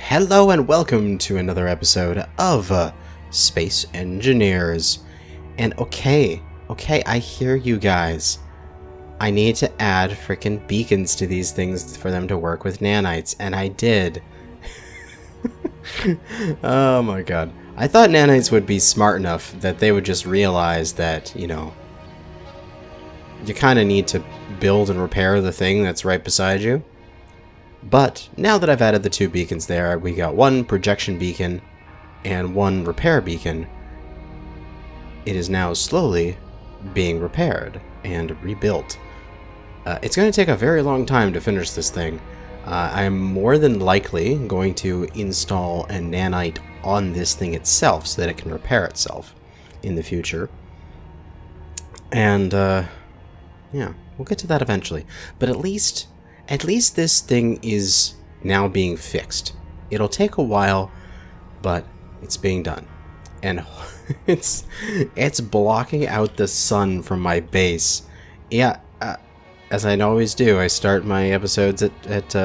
Hello and welcome to another episode of Space Engineers. And okay, I hear you guys. I need to add frickin' beacons to these things for them to work with nanites, and I did. Oh my god. I thought nanites would be smart enough that they would just realize that, you kind of need to build and repair the thing that's right beside you. But now that I've added the two beacons there, we got one projection beacon and one repair beacon. It is now slowly being repaired and rebuilt. It's going to take a very long time to finish this thing. I'm more than likely going to install a nanite on this thing itself so that it can repair itself in the future. And, yeah, we'll get to that eventually. But at least this thing is now being fixed. It'll take a while, but it's being done. And it's blocking out the sun from my base. Yeah, as I always do, I start my episodes at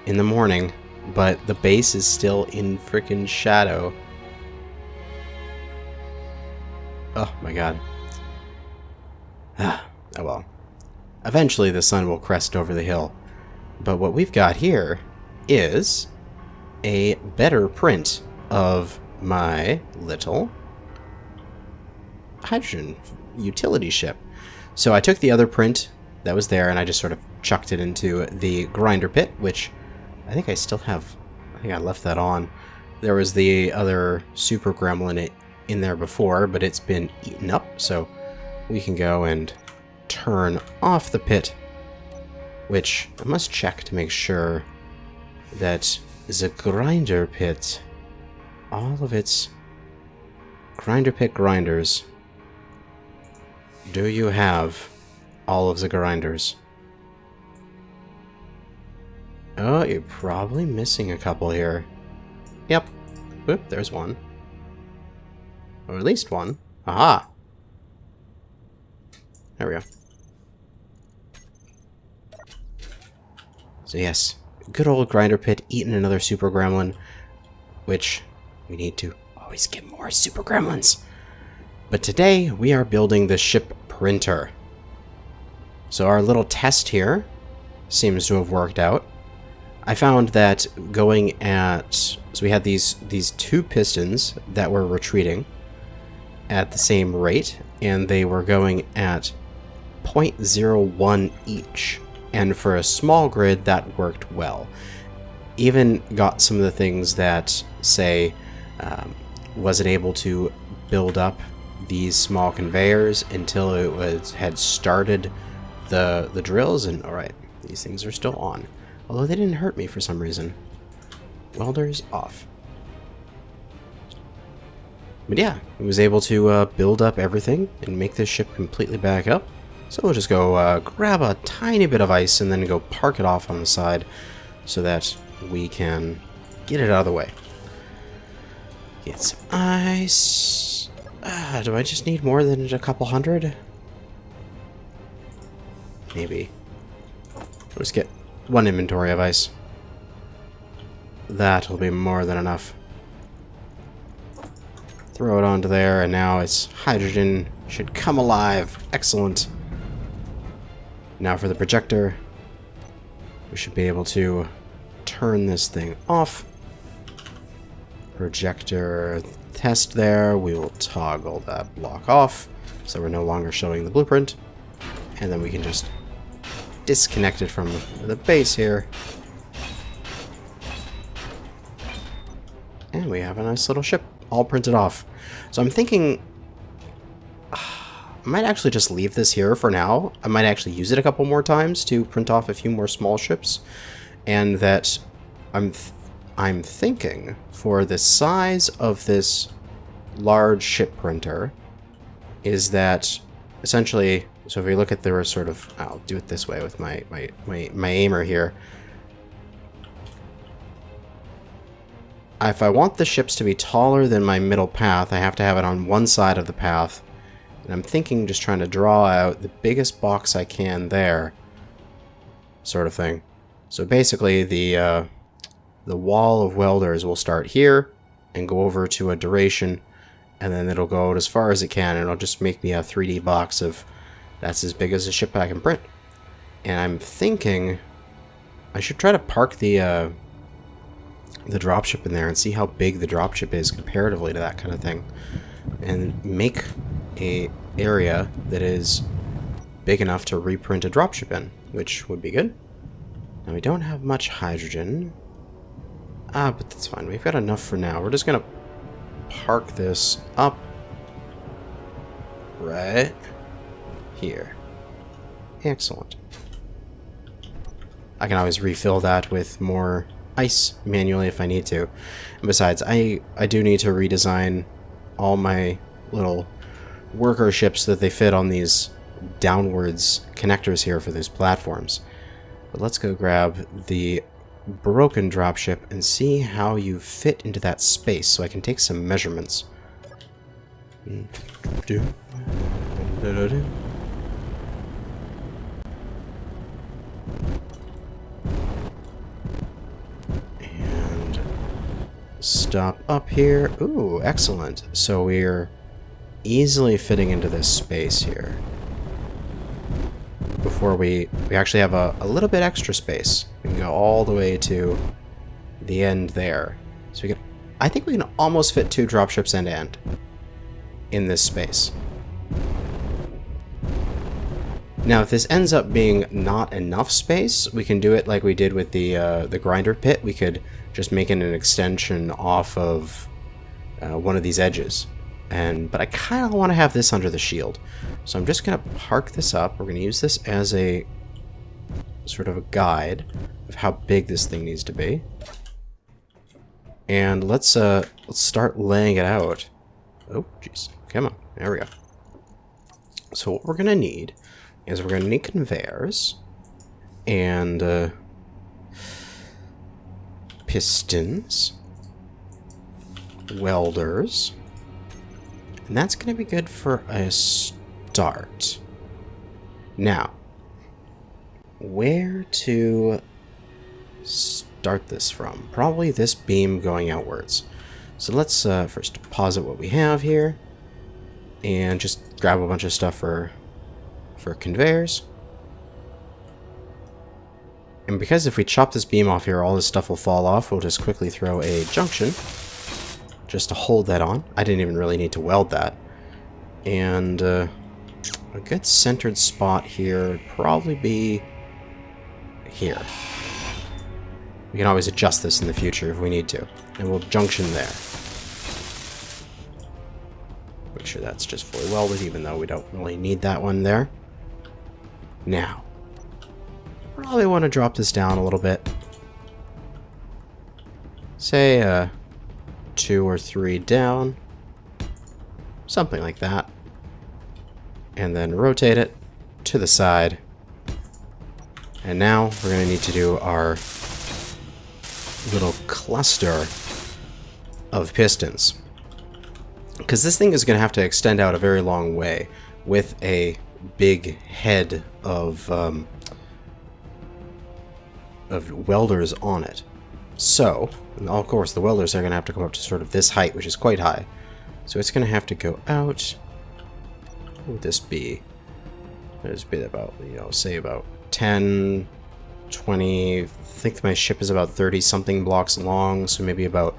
in the morning, but the base is still in frickin' shadow. Oh my god. Oh well. Eventually the sun will crest over the hill. But what we've got here is a better print of my little hydrogen utility ship. So I took the other print that was there and I just sort of chucked it into the grinder pit, which I think I still have. I think I left that on. There was the other super gremlin in there before, but it's been eaten up, so we can go and turn off the pit, which I must check to make sure that the grinder pit, all of its grinder pit grinders, do you have all of the grinders? Oh, you're probably missing a couple here. Yep. Oop, there's one. Or at least one. Aha! There we go. So yes, good old grinder pit eating another super gremlin, which we need to always get more super gremlins. But today we are building the ship printer. So our little test here seems to have worked out. I found that going at, so we had these two pistons that were retreating at the same rate, and they were going at 0.01 each. And for a small grid, that worked well. Even got some of the things that, say, wasn't able to build up these small conveyors until it had started the drills. And alright, these things are still on. Although they didn't hurt me for some reason. Welders off. But yeah, I was able to build up everything and make this ship completely back up. So we'll just go grab a tiny bit of ice and then go park it off on the side so that we can get it out of the way. Get some ice. Do I just need more than a couple hundred? Maybe. We'll just get one inventory of ice. That'll be more than enough. Throw it onto there, and now its hydrogen should come alive. Excellent. Now for the projector, we should be able to turn this thing off. Projector test there. We will toggle that block off so we're no longer showing the blueprint. And then we can just disconnect it from the base here. And we have a nice little ship all printed off. So I'm thinking I might actually just leave this here for now. I might actually use it a couple more times to print off a few more small ships. And that I'm thinking for the size of this large ship printer is that essentially, so if we look at the sort of, I'll do it this way with my aimer here. If I want the ships to be taller than my middle path, I have to have it on one side of the path. And I'm thinking just trying to draw out the biggest box I can there, sort of thing. So basically the the wall of welders will start here and go over to a duration, and then it'll go out as far as it can, and it'll just make me a 3D box of that's as big as a ship I can print. And I'm thinking I should try to park the dropship in there and see how big the dropship is comparatively to that kind of thing, and make a area that is big enough to reprint a dropship in, which would be good. Now we don't have much hydrogen. But that's fine. We've got enough for now. We're just gonna park this up right here. Excellent. I can always refill that with more ice manually if I need to. And besides, I do need to redesign all my little worker ships so that they fit on these downwards connectors here for these platforms. But let's go grab the broken dropship and see how you fit into that space so I can take some measurements. And stop up here. Ooh, excellent. So we're easily fitting into this space here. Before we actually have a little bit extra space. We can go all the way to the end there. So we can, I think we can almost fit 2 dropships end to end in this space. Now, if this ends up being not enough space, we can do it like we did with the grinder pit. We could just make it an extension off of one of these edges. But I kind of want to have this under the shield. So I'm just going to park this up. We're going to use this as a sort of a guide of how big this thing needs to be. And let's start laying it out. Oh, jeez. Come on. There we go. So what we're going to need is we're going to need conveyors and pistons, welders, and that's going to be good for a start. Now, where to start this from? Probably this beam going outwards. So let's first deposit what we have here and just grab a bunch of stuff for conveyors. And because if we chop this beam off here, all this stuff will fall off, we'll just quickly throw a junction just to hold that on. I didn't even really need to weld that. And a good centered spot here would probably be here. We can always adjust this in the future if we need to. And we'll junction there. Make sure that's just fully welded, even though we don't really need that one there. Now, probably want to drop this down a little bit. Say 2 or 3 down. Something like that. And then rotate it to the side. And now we're going to need to do our little cluster of pistons. Because this thing is going to have to extend out a very long way with a big head of welders on it. So, and of course, the welders are going to have to come up to sort of this height, which is quite high. So it's going to have to go out. What would this be? This would be about, say about 10, 20. I think my ship is about 30 something blocks long, so maybe about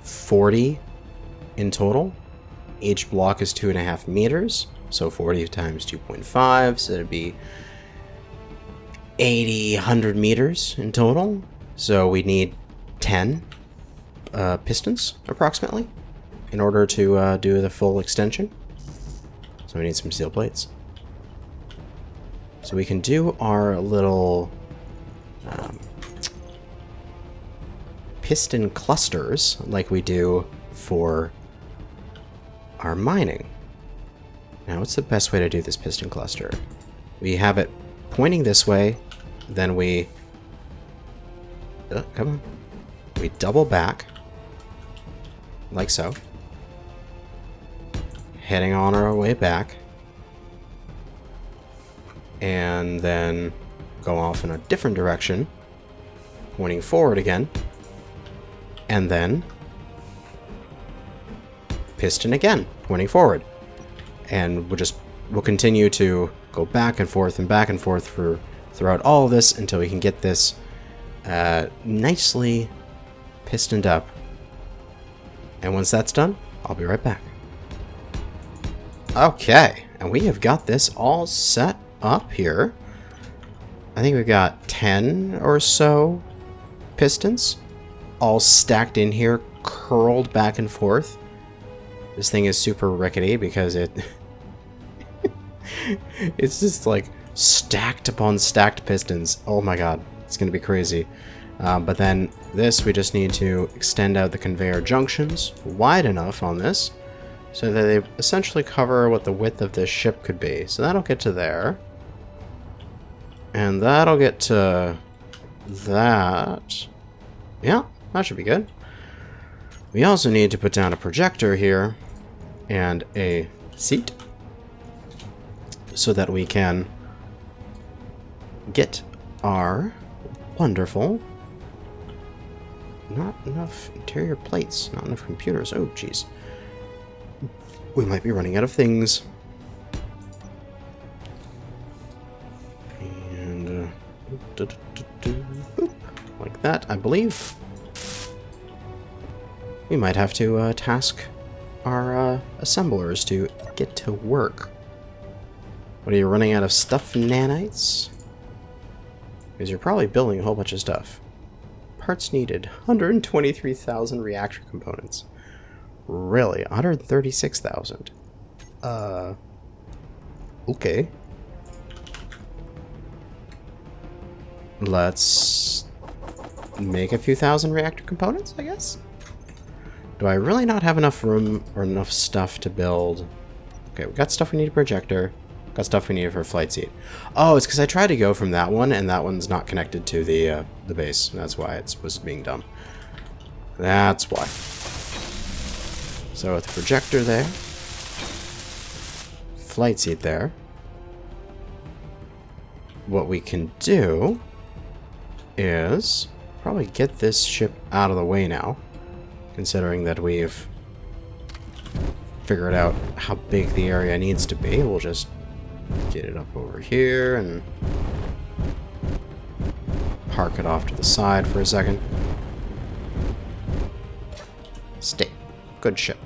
40 in total. Each block is 2.5 meters, so 40 times 2.5, so it'd be 80, 100 meters in total. So we need 10 pistons, approximately, in order to do the full extension. So we need some steel plates. So we can do our little piston clusters like we do for our mining. Now, what's the best way to do this piston cluster? We have it pointing this way, then we... come on. We double back, like so. Heading on our way back. And then go off in a different direction, pointing forward again, And then piston again, pointing forward. And we'll continue to go back and forth throughout all of this until we can get this nicely pistoned up. And once that's done, I'll be right back. Okay, and we have got this all set up here. I think we've got 10 or so pistons all stacked in here, curled back and forth. This thing is super rickety because it's just like stacked upon stacked pistons. Oh my god, it's gonna be crazy. But then this, we just need to extend out the conveyor junctions wide enough on this so that they essentially cover what the width of this ship could be. So that'll get to there. And that'll get to that. Yeah, that should be good. We also need to put down a projector here and a seat so that we can get our wonderful... Not enough interior plates, not enough computers. Oh, jeez. We might be running out of things. And, boop, like that, I believe. We might have to task our assemblers to get to work. What, are you running out of stuff, nanites? Because you're probably building a whole bunch of stuff. Parts needed, 123,000 reactor components. Really? 136,000? Okay. Let's make a few thousand reactor components, I guess? Do I really not have enough room or enough stuff to build? Okay, we got stuff we need a projector. Got stuff we need for a flight seat. Oh, it's because I tried to go from that one, and that one's not connected to the base. That's why it was being dumb. That's why. So with the projector there, flight seat there, what we can do is probably get this ship out of the way now, considering that we've figured out how big the area needs to be. We'll just get it up over here and park it off to the side for a second. Stay. Good ship.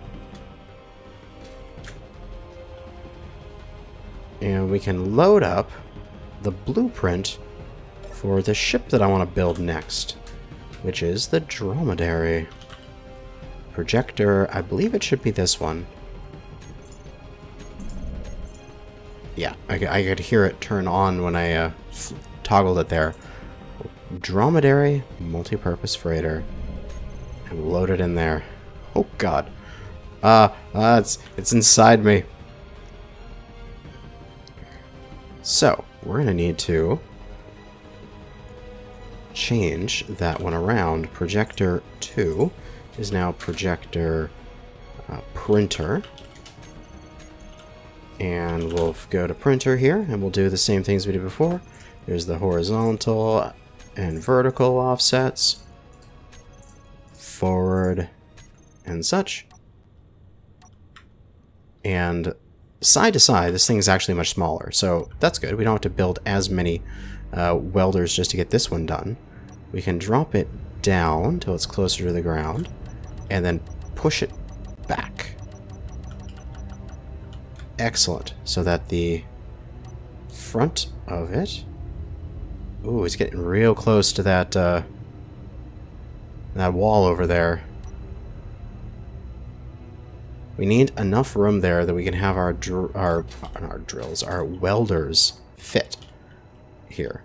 And we can load up the blueprint for the ship that I want to build next, which is the Dromedary. Projector, I believe it should be this one. Yeah, I could hear it turn on when I toggled it there. Dromedary multi-purpose freighter. And load it in there. Oh god. It's inside me. So, we're gonna need to change that one around. Projector 2 is now projector printer. And we'll go to printer here, and we'll do the same things we did before. There's the horizontal and vertical offsets, forward and such. And side to side, this thing is actually much smaller, so that's good. We don't have to build as many welders just to get this one done. We can drop it down till it's closer to the ground, and then push it back. Excellent. So that the front of it... Ooh, it's getting real close to that that wall over there. We need enough room there that we can have our welders fit here.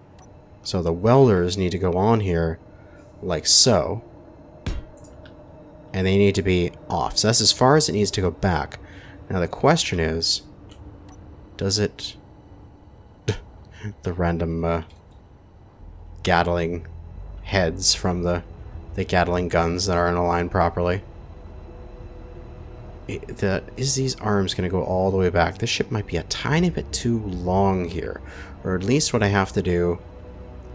So the welders need to go on here like so. And they need to be off. So that's as far as it needs to go back. Now the question is, does it... the random Gatling heads from the Gatling guns that aren't aligned properly. Is these arms going to go all the way back? This ship might be a tiny bit too long here. Or at least what I have to do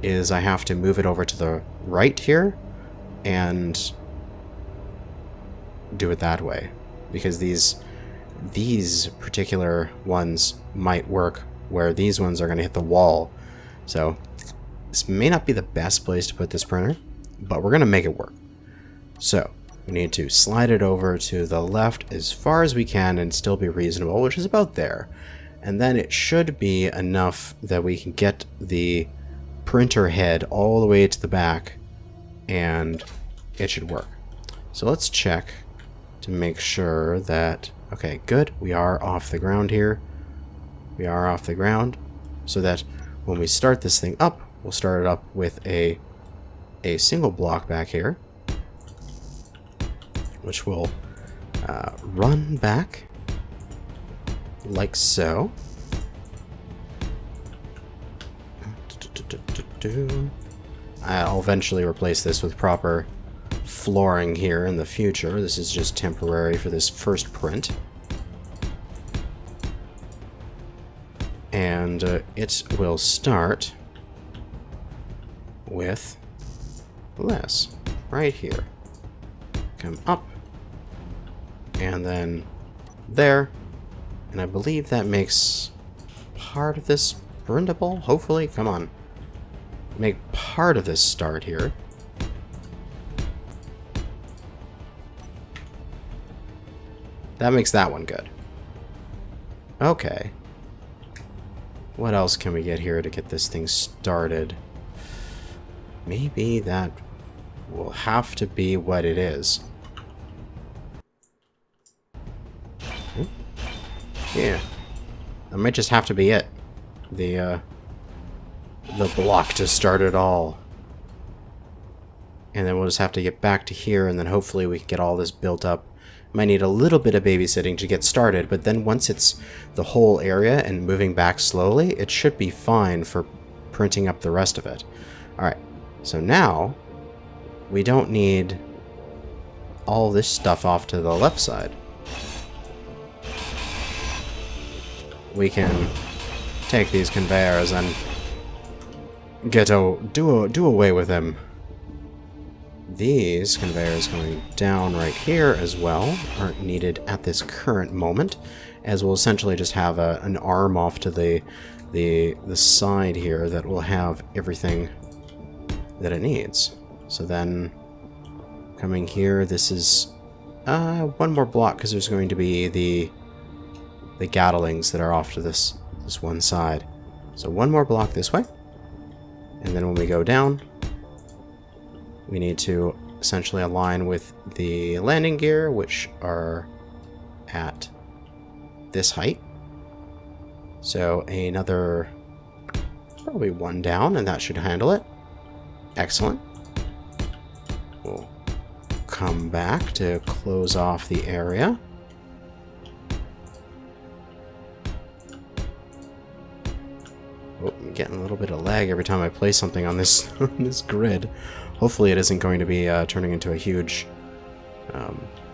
is I have to move it over to the right here and do it that way, because these particular ones might work where these ones are going to hit the wall. So this may not be the best place to put this printer, but we're going to make it work. So we need to slide it over to the left as far as we can and still be reasonable, which is about there. And then it should be enough that we can get the printer head all the way to the back, and it should work. So let's check to make sure that, okay, good, we are off the ground here. We are off the ground, so that when we start this thing up, we'll start it up with a single block back here, which will run back like so. I'll eventually replace this with proper flooring here in the future. This is just temporary for this first print. And it will start with this right here. Come up, and then there, and I believe that makes part of this printable, hopefully. Come on. Make part of this start here. That makes that one good. Okay. What else can we get here to get this thing started? Maybe that will have to be what it is. Yeah. That might just have to be it. The block to start it all. And then we'll just have to get back to here, and then hopefully we can get all this built up. Might need a little bit of babysitting to get started, but then once it's the whole area and moving back slowly, it should be fine for printing up the rest of it. Alright, so now we don't need all this stuff off to the left side. We can take these conveyors and do away with them. These conveyors going down right here as well aren't needed at this current moment, as we'll essentially just have an arm off to the side here that will have everything that it needs. So then coming here, this is one more block, because there's going to be the Gatlings that are off to this one side. So one more block this way, and then when we go down, we need to essentially align with the landing gear, which are at this height. So another, probably one down, and that should handle it. Excellent. We'll come back to close off the area. Oh, I'm getting a little bit of lag every time I place something on this on this grid. Hopefully it isn't going to be turning into a huge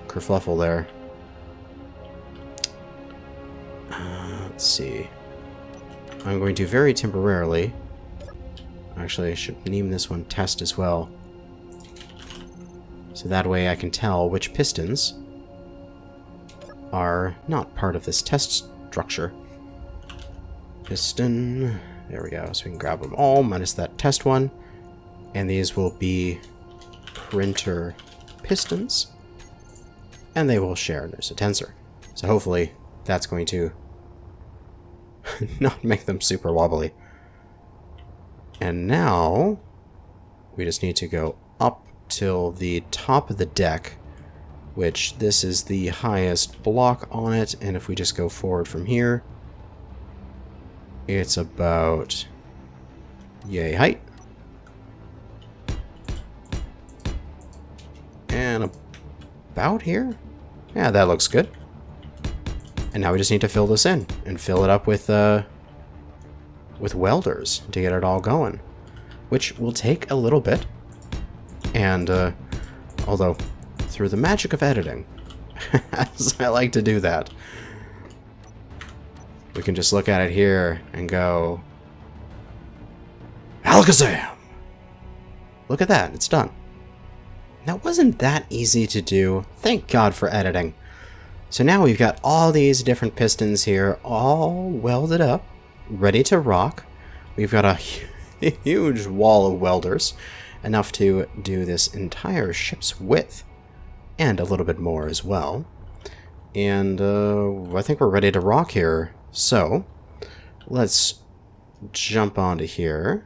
kerfluffle there. Let's see. I'm going to very temporarily... Actually, I should name this one test as well. So that way I can tell which pistons are not part of this test structure. Piston... There we go. So we can grab them all, minus that test one. And these will be printer pistons. And they will share their tensor. So hopefully that's going to not make them super wobbly. And now we just need to go up till the top of the deck, which this is the highest block on it. And if we just go forward from here, it's about yay height. And about here? Yeah, that looks good. And now we just need to fill this in and fill it up with welders to get it all going, which will take a little bit. And although through the magic of editing, as I like to do that, we can just look at it here and go, Alakazam! Look at that, it's done. That wasn't that easy to do. Thank God for editing. So now we've got all these different pistons here, all welded up, ready to rock. We've got a huge wall of welders, enough to do this entire ship's width, and a little bit more as well. And I think we're ready to rock here. So let's jump onto here.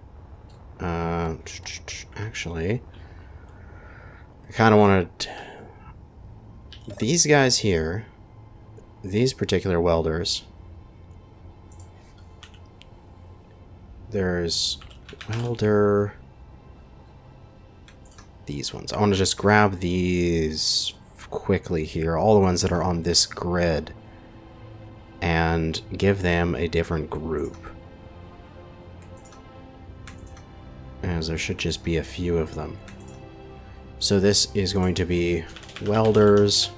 Actually, I kind of wanted these guys here, these particular welders. There's welder, these ones. I want to just grab these quickly here, all the ones that are on this grid, and give them a different group, as there should just be a few of them. So this is going to be welders,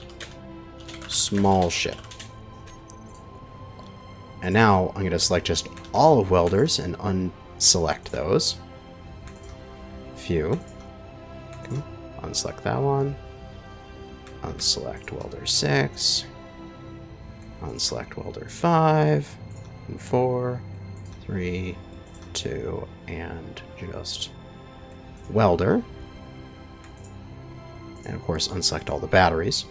small ship. And now I'm going to select just all of welders and unselect those. Few. Okay. Unselect that one. Unselect welder 6. Unselect welder 5. And 4. 3. 2. And just welder. And of course unselect all the batteries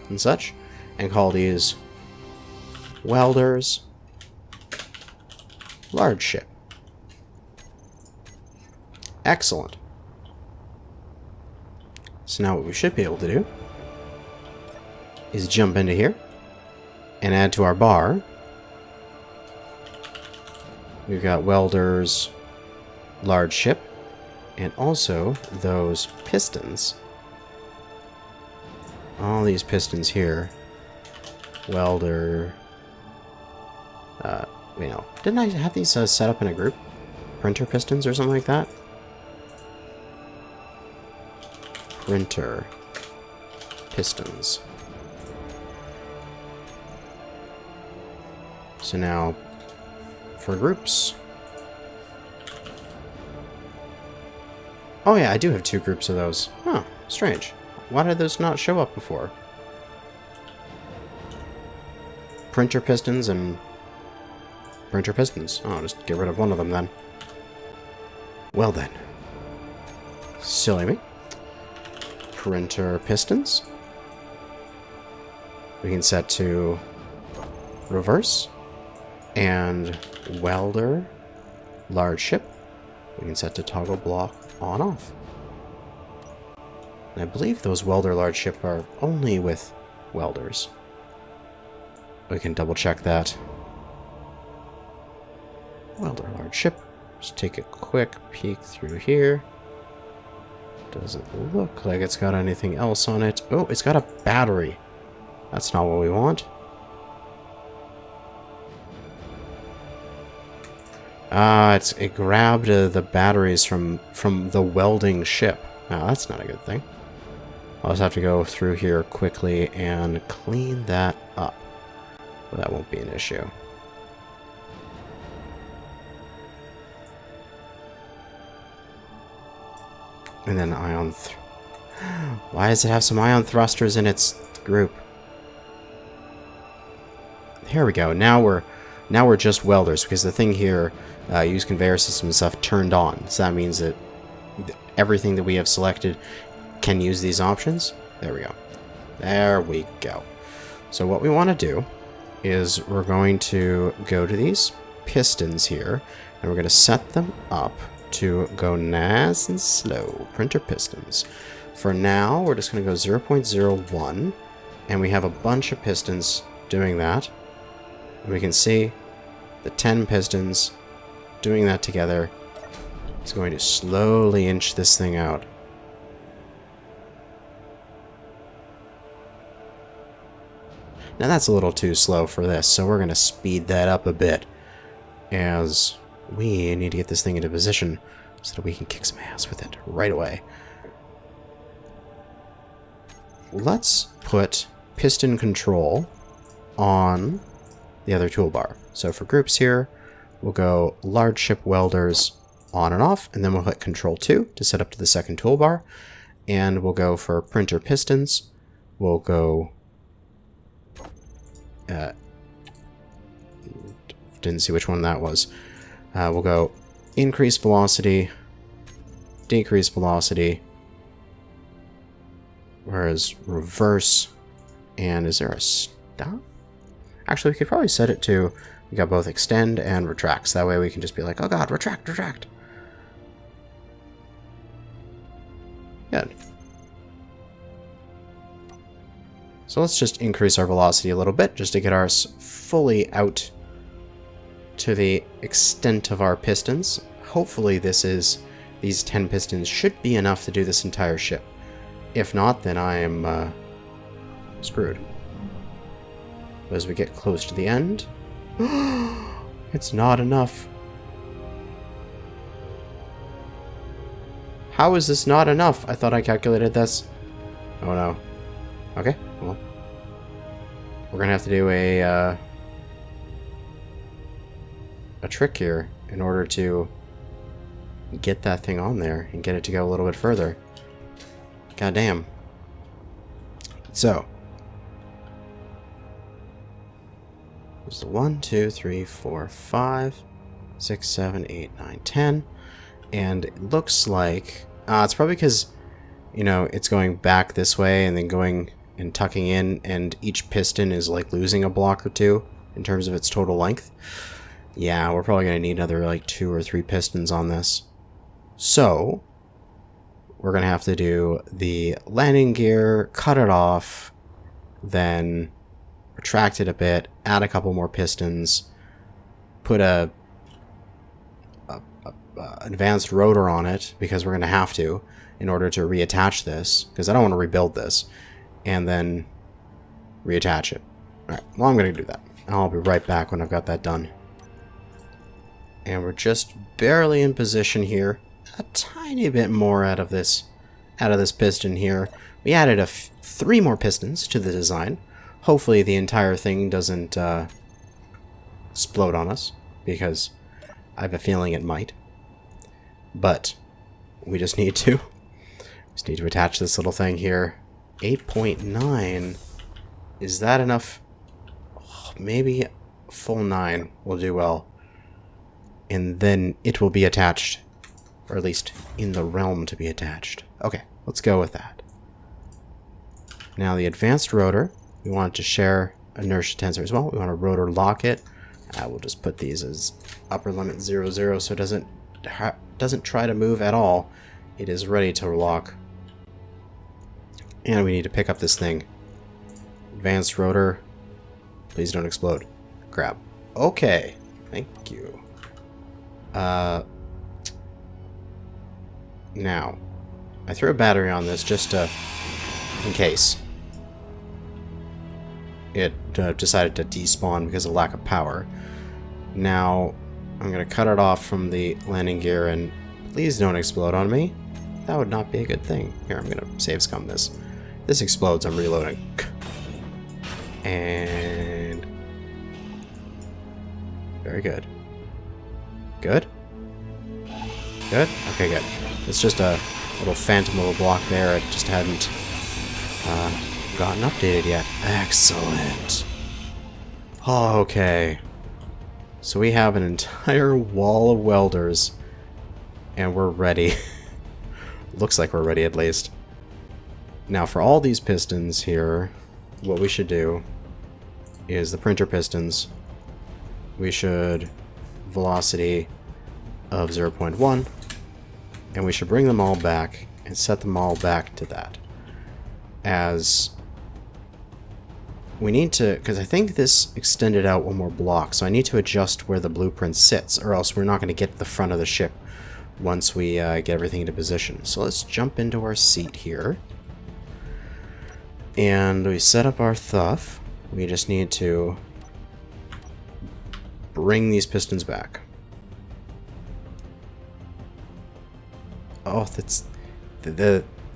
and such. And call these welders large ship. Excellent. So now what we should be able to do is jump into here and add to our bar. We've got welders large ship and also those pistons. All these pistons here. Welder. You know, didn't I have these set up in a group? Printer pistons or something like that? Printer pistons. So now, for groups. Oh yeah, I do have 2 groups of those. Huh, strange. Why did those not show up before? Printer pistons and printer pistons. Oh, I'll just get rid of one of them then. Well then. Silly me. Printer pistons. We can set to reverse. And welder large ship. We can set to toggle block on off. And I believe those welder large ship are only with welders. We can double check that. Welder large ship. Just take a quick peek through here. Doesn't look like it's got anything else on it. Oh, it's got a battery. That's not what we want. It grabbed the batteries from the welding ship. Now, that's not a good thing. I'll just have to go through here quickly and clean that up. Well, that won't be an issue. And then ion... Why does it have some ion thrusters in its group? Here we go. Now we're just welders, because the thing here, use conveyor system and stuff, turned on. So that means that everything that we have selected can use these options. There we go. There we go. So what we want to do is we're going to go to these pistons here, and we're going to set them up to go nice and slow. Printer pistons. For now, we're just going to go 0.01, and we have a bunch of pistons doing that. And we can see the 10 pistons doing that together. It's going to slowly inch this thing out. Now that's a little too slow for this, so we're going to speed that up a bit, as we need to get this thing into position so that we can kick some ass with it right away. Let's put piston control on the other toolbar. So for groups here, we'll go large ship welders on and off, and then we'll hit Control 2 to set up to the second toolbar. And we'll go for printer pistons. We'll go... didn't see which one that was. We'll go increase velocity, decrease velocity, whereas reverse, and is there a stop? Actually, we could probably set it to, we got both extend and retract, so that way we can just be like, oh god, retract, retract. Good. So let's just increase our velocity a little bit, just to get ours fully out to the extent of our pistons. Hopefully these 10 pistons should be enough to do this entire ship. If not, then I am screwed. But as we get close to the end, it's not enough. How is this not enough? I thought I calculated this. Oh no. Okay, well. We're gonna have to do a trick here in order to get that thing on there and get it to go a little bit further. God damn. So. There's the 1, 2, 3, 4, 5, 6, 7, 8, 9, 10. And it looks like... it's probably because, you know, it's going back this way and then going and tucking in, and each piston is like losing a block or two in terms of its total length. Yeah, we're probably going to need another like 2 or 3 pistons on this. So, we're going to have to do the landing gear, cut it off, then retract it a bit, add a couple more pistons, put a advanced rotor on it, because we're going to have to in order to reattach this, because I don't want to rebuild this, and then reattach it. Alright, well, I'm going to do that. I'll be right back when I've got that done. And we're just barely in position here. A tiny bit more out of this piston here. We added 3 more pistons to the design. Hopefully the entire thing doesn't explode on us, because I have a feeling it might. But we just need to attach this little thing here. 8.9. Is that enough? Oh, maybe full 9 will do well. And then it will be attached. Or at least in the realm to be attached. Okay, let's go with that. Now the advanced rotor, we want to share inertia tensor as well. We want to rotor lock it. We'll just put these as upper limit 0, 0, so it doesn't try to move at all. It is ready to lock. And we need to pick up this thing. Advanced rotor. Please don't explode. Grab. Okay. Thank you. Now, I threw a battery on this just to, in case it decided to despawn because of lack of power. Now, I'm going to cut it off from the landing gear, and please don't explode on me. That would not be a good thing. Here, I'm going to save scum this. If this explodes, I'm reloading. And... very good. Good? Good? Okay, good. It's just a little phantom little block there. It just hadn't gotten updated yet. Excellent. Oh, okay. So we have an entire wall of welders, and we're ready. Looks like we're ready, at least. Now, for all these pistons here, what we should do is the printer pistons. We should velocity of 0.1, and we should bring them all back and set them all back to that. As we need to, because I think this extended out one more block, so I need to adjust where the blueprint sits, or else we're not going to get to the front of the ship once we get everything into position. So let's jump into our seat here. And we set up our thuff. We just need to bring these pistons back. Oh, that's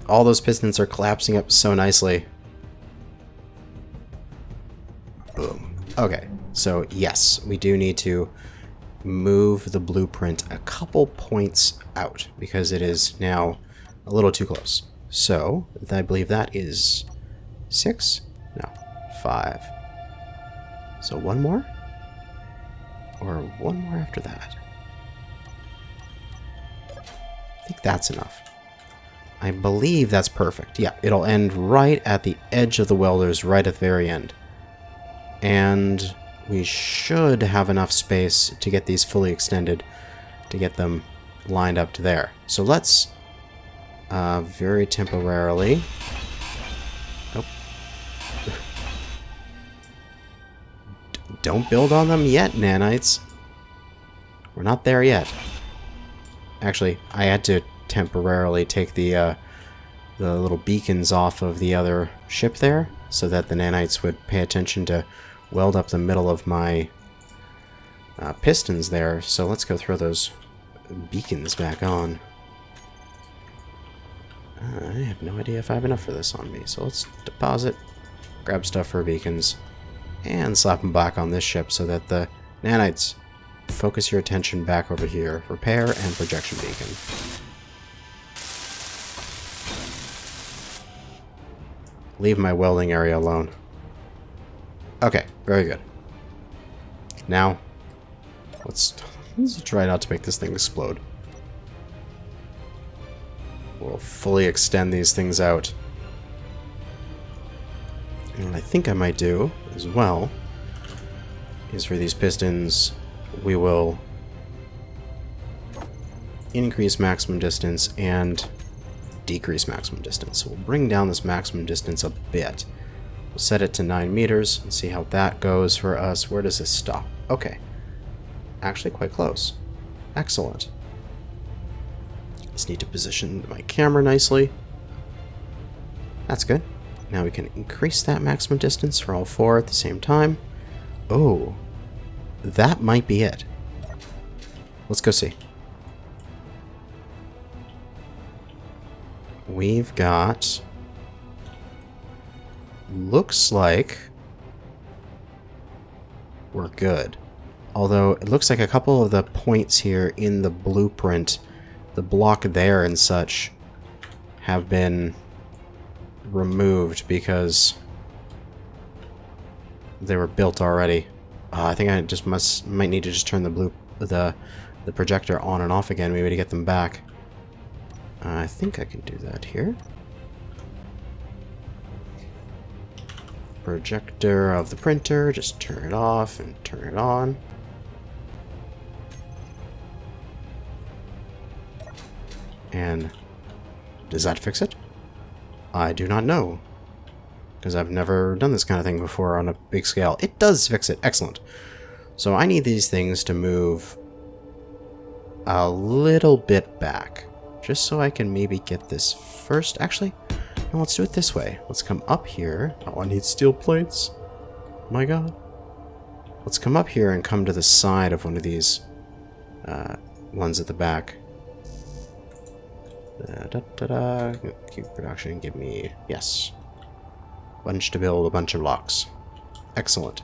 all those pistons are collapsing up so nicely. Boom. Okay, so yes, we do need to move the blueprint a couple points out because it is now a little too close. So, I believe that is 6? No, 5. So one more? Or one more after that? I think that's enough. I believe that's perfect. Yeah, it'll end right at the edge of the welders, right at the very end. And we should have enough space to get these fully extended, to get them lined up to there. So let's very temporarily... Oh. Don't build on them yet, nanites. We're not there yet. Actually, I had to temporarily take the little beacons off of the other ship there, so that the nanites would pay attention to weld up the middle of my pistons there. So let's go throw those beacons back on. I have no idea if I have enough for this on me, so let's deposit, grab stuff for beacons, and slap them back on this ship so that the nanites focus your attention back over here. Repair and projection beacon. Leave my welding area alone. Okay, very good. Now, let's try not to make this thing explode. We'll fully extend these things out. And what I think I might do as well is for these pistons, we will increase maximum distance and decrease maximum distance. So we'll bring down this maximum distance a bit. We'll set it to 9 meters and see how that goes for us. Where does this stop? Okay. Actually quite close. Excellent. Just need to position my camera nicely. That's good. Now we can increase that maximum distance for all 4 at the same time. Oh, that might be it. Let's go see. We've got... Looks like we're good. Although it looks like a couple of the points here in the blueprint, the block there and such, have been removed because they were built already. I think I just might need to just turn the projector on and off again, maybe to get them back. I think I can do that here. Projector of the printer, just turn it off and turn it on. And does that fix it? I do not know, because I've never done this kind of thing before on a big scale. It does fix it. Excellent. So I need these things to move a little bit back, just so I can maybe get this first. Actually, no, let's do it this way. Let's come up here. Oh, I need steel plates. My god. Let's come up here and come to the side of one of these ones at the back. Keep production, give me... Yes. Bunch to build a bunch of blocks. Excellent.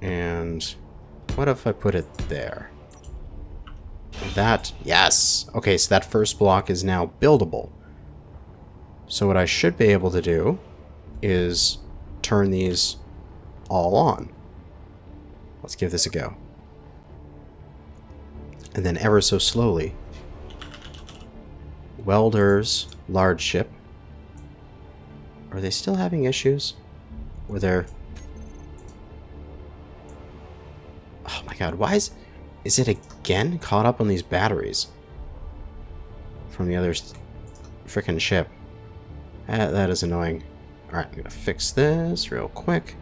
And what if I put it there? That... Yes! Okay, so that first block is now buildable. So what I should be able to do is turn these all on. Let's give this a go. And then ever so slowly, welders, large ship. Are they still having issues? Or they're... Oh my god, why is it again caught up on these batteries from the other frickin' ship? That is annoying. Alright, I'm gonna fix this real quick.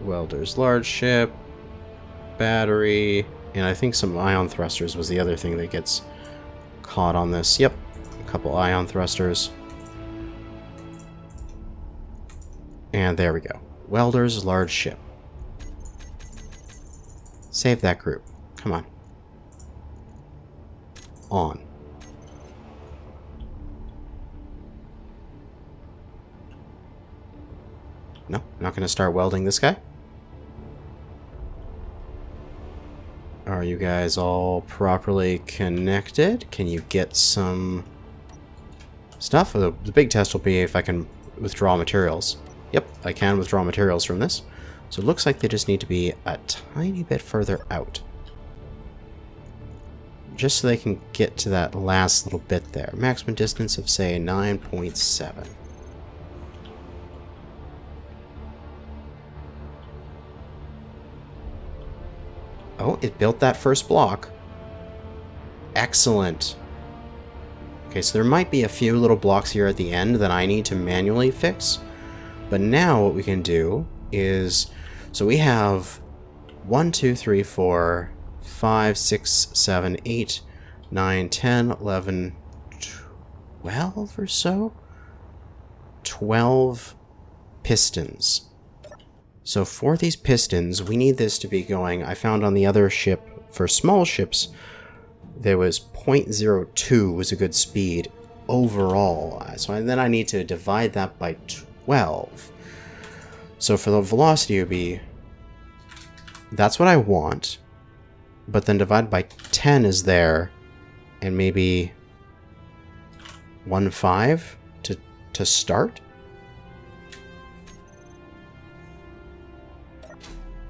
Welders, large ship, battery, and I think some ion thrusters was the other thing that gets caught on this. Yep, a couple ion thrusters. And there we go. Welders, large ship. Save that group. Come on. On. No, not going to start welding this guy. Are you guys all properly connected? Can you get some stuff? The big test will be if I can withdraw materials. Yep, I can withdraw materials from this. So it looks like they just need to be a tiny bit further out. Just so they can get to that last little bit there. Maximum distance of, say, 9.7. Oh, it built that first block. Excellent. Okay, so there might be a few little blocks here at the end that I need to manually fix. But now what we can do is... So we have 1, 2, 3, 4, 5, 6, 7, 8, 9, 10, 11, 12 or so? 12 pistons. So for these pistons, we need this to be going... I found on the other ship, for small ships, there was 0.02 was a good speed overall. So then I need to divide that by 12. So for the velocity, it would be... That's what I want. But then divide by 10 is there. And maybe 1.5 to start?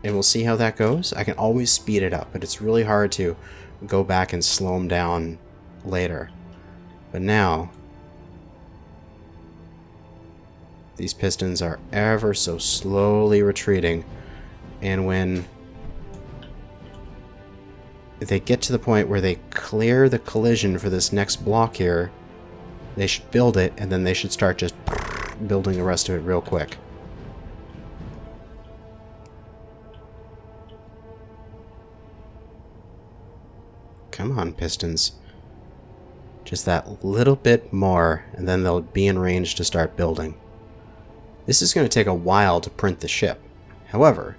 And we'll see how that goes. I can always speed it up, but it's really hard to go back and slow them down later. But now, these pistons are ever so slowly retreating. And when they get to the point where they clear the collision for this next block here, they should build it, and then they should start just building the rest of it real quick. Come on, pistons. Just that little bit more, and then they'll be in range to start building. This is going to take a while to print the ship. However,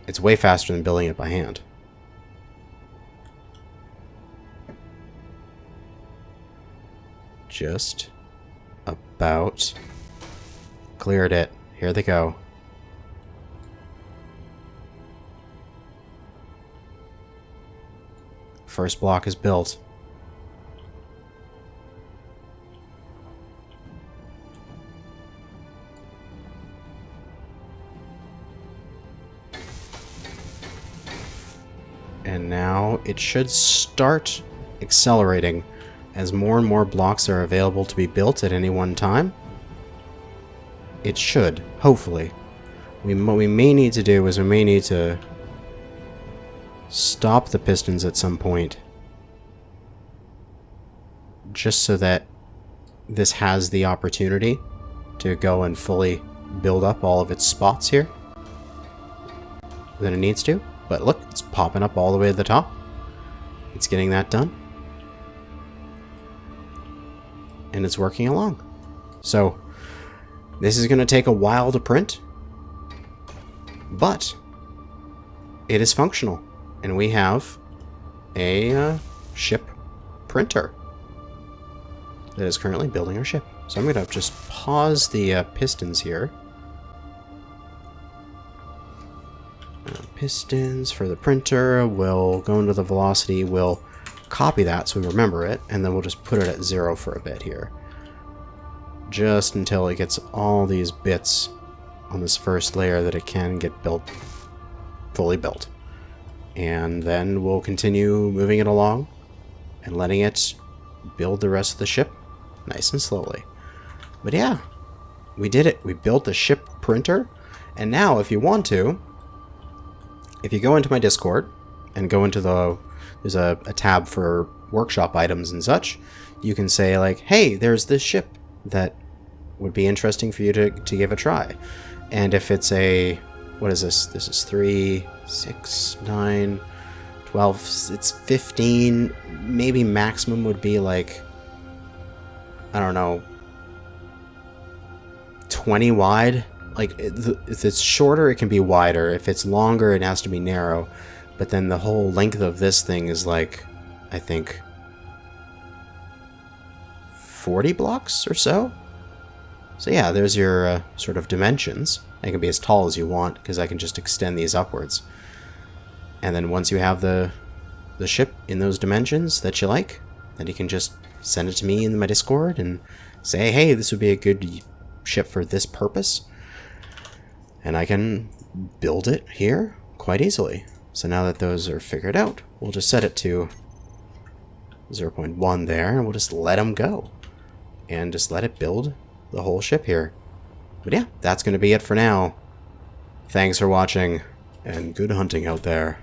it's way faster than building it by hand. Just about cleared it. Here they go. First block is built. And now it should start accelerating as more and more blocks are available to be built at any one time. It should, hopefully. What we may need to do is we may need to stop the pistons at some point, just so that this has the opportunity to go and fully build up all of its spots here than it needs to. But look, it's popping up all the way to the top. It's getting that done. And it's working along. So this is going to take a while to print, but it is functional. And we have a ship printer that is currently building our ship. So I'm going to just pause the pistons here. Pistons for the printer. We'll go into the velocity. We'll copy that so we remember it. And then we'll just put it at 0 for a bit here. Just until it gets all these bits on this first layer that it can get built, fully built. And then we'll continue moving it along and letting it build the rest of the ship nice and slowly. But yeah, we did it. We built the ship printer. And now if you want to, if you go into my Discord and go into there's a tab for workshop items and such, you can say like, hey, there's this ship that would be interesting for you to give a try. And if it's a, what is this? This is 3, 6, 9, 12, it's 15, maybe maximum would be like, I don't know, 20 wide. Like, if it's shorter, it can be wider. If it's longer, it has to be narrow. But then the whole length of this thing is like, I think, 40 blocks or so? So yeah, there's your sort of dimensions. They can be as tall as you want, because I can just extend these upwards. And then once you have the ship in those dimensions that you like, then you can just send it to me in my Discord and say, hey, this would be a good ship for this purpose. And I can build it here quite easily. So now that those are figured out, we'll just set it to 0.1 there, and we'll just let them go. And just let it build the whole ship here. But yeah, that's going to be it for now. Thanks for watching, and good hunting out there.